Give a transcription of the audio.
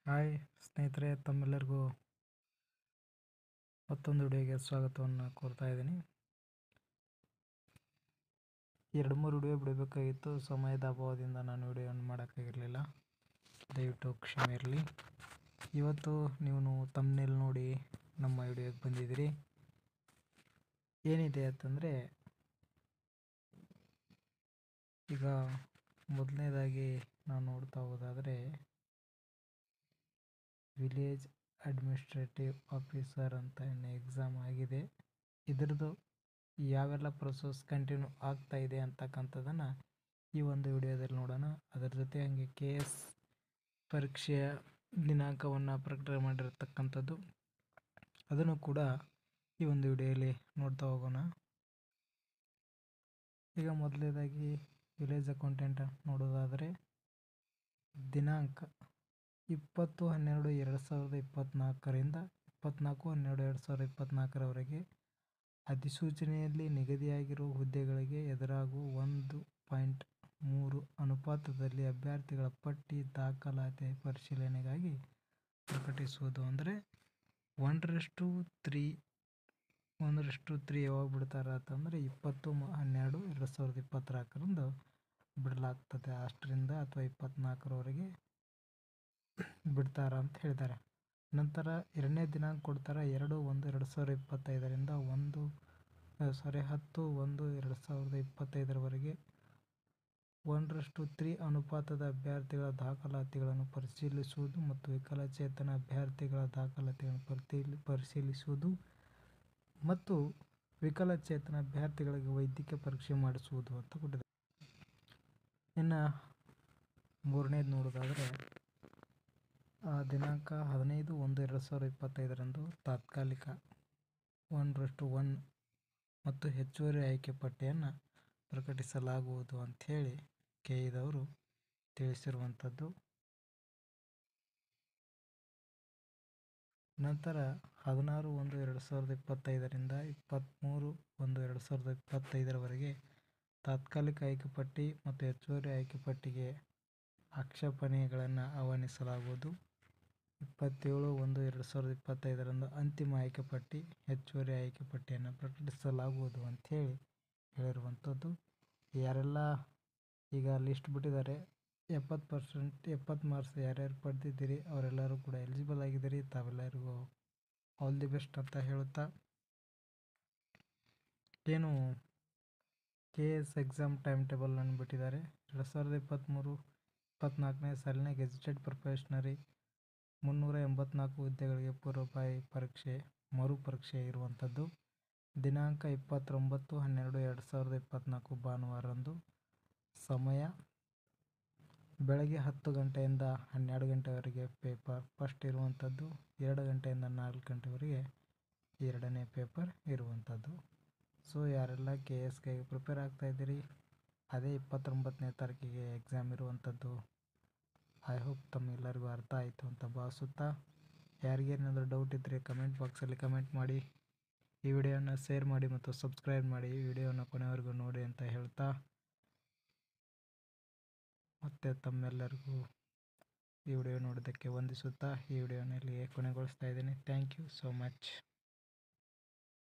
Hi ಸ್ನೇಹಿತರೆ, ತಮ್ಮೆಲ್ಲರಿಗೂ ಮತ್ತೊಂದು ವಿಡಿಯೋಗೆ ಸ್ವಾಗತವನ್ನು ಕೋರ್ತಾ ಇದ್ದೀನಿ. 2-3 ವಿಡಿಯೋ ಬಿಡಬೇಕಾಗಿತ್ತು. ಸಮಯದ ಅಭಾವದಿಂದ ನಾನು ವಿಡಿಯೋವನ್ನು ಮಾಡೋಕ್ಕಾಗಿರಲಿಲ್ಲ, ದಯವಿಟ್ಟು ಕ್ಷಮೆ ಇರಲಿ. ಇವತ್ತು ನೀವು ತಮ್ನೇಲ್ ನೋಡಿ ನಮ್ಮ ವಿಡಿಯೋಗೆ ಬಂದಿದ್ದೀರಿ. ಏನಿದೆ ಅಂತಂದರೆ, ಈಗ ಮೊದಲನೇದಾಗಿ ನಾವು ನೋಡ್ತಾ ಹೋದಾದರೆ ವಿಲೇಜ್ ಅಡ್ಮಿನಿಸ್ಟ್ರೇಟಿವ್ ಆಫೀಸರ್ ಅಂತ ಎಕ್ಸಾಮ್ ಆಗಿದೆ. ಇದರದ್ದು ಯಾವೆಲ್ಲ ಪ್ರೊಸೆಸ್ ಕಂಟಿನ್ಯೂ ಆಗ್ತಾ ಇದೆ ಅಂತಕ್ಕಂಥದ್ದನ್ನು ಈ ಒಂದು ವಿಡಿಯೋದಲ್ಲಿ ನೋಡೋಣ. ಅದರ ಜೊತೆ ಹಾಗೆ KS ಪರೀಕ್ಷೆಯ ದಿನಾಂಕವನ್ನು ಪ್ರಕಟಣೆ ಮಾಡಿರತಕ್ಕಂಥದ್ದು, ಅದನ್ನು ಕೂಡ ಈ ಒಂದು ವಿಡಿಯೋದಲ್ಲಿ ನೋಡ್ತಾ ಹೋಗೋಣ. ಈಗ ಮೊದಲನೇದಾಗಿ ವಿಲೇಜ್ ಅಕೌಂಟೆಂಟ್ ನೋಡೋದಾದರೆ ದಿನಾಂಕ 20/12/2024ರಿಂದ 24/12/2024ರವರೆಗೆ ಅಧಿಸೂಚನೆಯಲ್ಲಿ ನಿಗದಿಯಾಗಿರುವ ಹುದ್ದೆಗಳಿಗೆ ಎದುರಾಗುವ 1.3 ಅನುಪಾತದಲ್ಲಿ ಅಭ್ಯರ್ಥಿಗಳ ಪಟ್ಟಿ ದಾಖಲಾತಿ ಪರಿಶೀಲನೆಗಾಗಿ ಪ್ರಕಟಿಸುವುದು. ಅಂದರೆ 1:3 ಯಾವಾಗ ಬಿಡ್ತಾರೆ ಅಂತಂದರೆ 20/12/2024ರಂದು ಬಿಡಲಾಗ್ತದೆ. ಅಷ್ಟರಿಂದ ಅಥವಾ 24ರವರೆಗೆ ಬಿಡ್ತಾರ ಅಂತ ಹೇಳಿದ್ದಾರೆ. ನಂತರ ಎರಡನೇ ದಿನಾಂಕ ಕೊಡ್ತಾರೆ 2/1/2025ರಿಂದ 10/1/2025ರವರೆಗೆ 1:3 ಅನುಪಾತದ ಅಭ್ಯರ್ಥಿಗಳ ದಾಖಲಾತಿಗಳನ್ನು ಪರಿಶೀಲಿಸುವುದು ಮತ್ತು ವಿಕಲಚೇತನ ಅಭ್ಯರ್ಥಿಗಳ ದಾಖಲಾತಿಗಳನ್ನು ಪರಿಶೀಲಿಸುವುದು ಮತ್ತು ವಿಕಲಚೇತನ ಅಭ್ಯರ್ಥಿಗಳಿಗೆ ವೈದ್ಯಕೀಯ ಪರೀಕ್ಷೆ ಮಾಡಿಸುವುದು ಅಂತ ಕೊಟ್ಟಿದ್ದಾರೆ. ಇನ್ನು ಮೂರನೇದು ನೋಡೋದಾದರೆ ದಿನಾಂಕ 15/1/2025ರಂದು ತಾತ್ಕಾಲಿಕ 1:1 ಮತ್ತು ಹೆಚ್ಚುವರಿ ಆಯ್ಕೆ ಪಟ್ಟಿಯನ್ನು ಪ್ರಕಟಿಸಲಾಗುವುದು ಅಂಥೇಳಿ KEದವರು ತಿಳಿಸಿರುವಂಥದ್ದು. ನಂತರ 16/1/2025ರಿಂದ 23/1/2025ರವರೆಗೆ ತಾತ್ಕಾಲಿಕ ಆಯ್ಕೆ ಪಟ್ಟಿ ಮತ್ತು ಹೆಚ್ಚುವರಿ ಆಯ್ಕೆ ಪಟ್ಟಿಗೆ ಆಕ್ಷೇಪಣೆಗಳನ್ನು ಆಹ್ವಾನಿಸಲಾಗುವುದು. 27/1/2025ರಂದು ಅಂತಿಮ ಆಯ್ಕೆ ಪಟ್ಟಿ, ಹೆಚ್ಚುವರಿ ಆಯ್ಕೆ ಪಟ್ಟಿಯನ್ನು ಪ್ರಕಟಿಸಲಾಗುವುದು ಅಂಥೇಳಿ ಹೇಳಿರುವಂಥದ್ದು. ಯಾರೆಲ್ಲ ಈಗ ಲಿಸ್ಟ್ ಬಿಟ್ಟಿದ್ದಾರೆ, 70% ಮಾರ್ಕ್ಸ್ ಯಾರ್ಯಾರು ಪಡೆದಿದ್ದೀರಿ ಅವರೆಲ್ಲರೂ ಕೂಡ ಎಲಿಜಿಬಲ್ ಆಗಿದ್ದೀರಿ. ತಾವೆಲ್ಲರಿಗೂ ಆಲ್ ದಿ ಬೆಸ್ಟ್ ಅಂತ ಹೇಳುತ್ತಾ, ಏನು KS ಎಕ್ಸಾಮ್ ಟೈಮ್ ಟೇಬಲನ್ನು ಬಿಟ್ಟಿದ್ದಾರೆ. 2023-24ನೇ ಸಾಲಿನ ಗೆಜೆಟೆಡ್ ಪ್ರೊಫೆಷನರಿ 384 ಹುದ್ದೆಗಳಿಗೆ ಪೂರ್ವಭಾವಿ ಪರೀಕ್ಷೆ ಮರುಪರೀಕ್ಷೆ ಇರುವಂಥದ್ದು. ದಿನಾಂಕ 29/12/2024 ಭಾನುವಾರರಂದು. ಸಮಯ ಬೆಳಗ್ಗೆ 10 ಗಂಟೆಯಿಂದ 12 ಗಂಟೆವರೆಗೆ ಪೇಪರ್ ಫಸ್ಟ್ ಇರುವಂಥದ್ದು. 2 ಗಂಟೆಯಿಂದ 4 ಗಂಟೆವರೆಗೆ ಎರಡನೇ ಪೇಪರ್ ಇರುವಂಥದ್ದು. ಸೊ ಯಾರೆಲ್ಲ KSಗಾಗಿ ಪ್ರಿಪೇರ್ ಆಗ್ತಾಯಿದ್ದೀರಿ, ಅದೇ 29ನೇ ತಾರೀಕಿಗೆ ಎಕ್ಸಾಮ್ ಇರುವಂಥದ್ದು. ಐ ಹೋಪ್ ತಮ್ಮೆಲ್ಲರಿಗೂ ಅರ್ಥ ಆಯಿತು ಅಂತ ಭಾವಿಸುತ್ತಾ, ಯಾರಿಗೇನಾದರೂ ಡೌಟ್ ಇದ್ದರೆ ಕಮೆಂಟ್ ಬಾಕ್ಸಲ್ಲಿ ಕಮೆಂಟ್ ಮಾಡಿ, ಈ ವಿಡಿಯೋನ ಶೇರ್ ಮಾಡಿ ಮತ್ತು ಸಬ್ಸ್ಕ್ರೈಬ್ ಮಾಡಿ. ಈ ವಿಡಿಯೋನ ಕೊನೆವರೆಗೂ ನೋಡಿ ಅಂತ ಹೇಳ್ತಾ, ಮತ್ತೆ ತಮ್ಮೆಲ್ಲರಿಗೂ ಈ ವಿಡಿಯೋ ನೋಡೋದಕ್ಕೆ ವಂದಿಸುತ್ತಾ ಈ ವಿಡಿಯೋನಲ್ಲಿ ಕೊನೆಗೊಳಿಸ್ತಾ ಇದ್ದೀನಿ. Thank you so much.